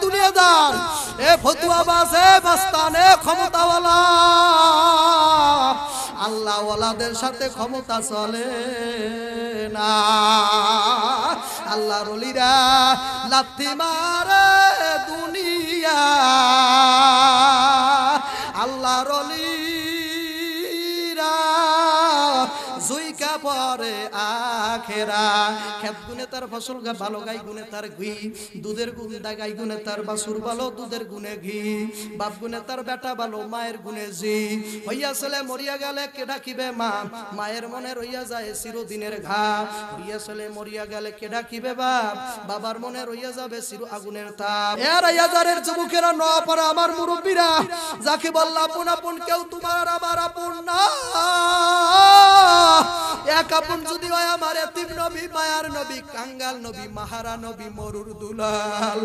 দুনিয়াদার, এ ফতুয়াবাজ, এ মাস্তান, এ ক্ষমতাওয়ালা, আল্লাহ ওয়ালাদের সাথে ক্ষমতা চলে না। আল্লাহর ওলিরা লাথি মারে দুনিয়া, আল্লাহর ওলিরা জুইকা পরে আখেরা। খেত গুনে তার ফসল ভালো, গাই গুনে তার ঘি, দুধের গুণ গাই গুনে তার বাছুর ভালো, দুধের গুনে ঘি, বাপ গুনে তার বেটা ভালো, মায়ের গুনে জি। হইয়া ছেলে মরিয়া গেলে কে ডাকিবে মা, মায়ের মনে রইয়া যায় চিরদিনের ঘা। হইয়া ছেলে মরিয়া গেলে কে ডাকিবে বাপ, বাবার মনে রইয়া যাবে চির আগুনের তাপ। এর হাজারের যুবকেরা ন পরে আমার মুরব্বীরা, যাকে বললা আপন আপন কেউ তোমার আমার আপন না। এক আপন যদি হয় আমার এতিম নবী, মায়ার নবী, কাঙ্গাল নবী, মাহারা নবী, মরুর দুলাল।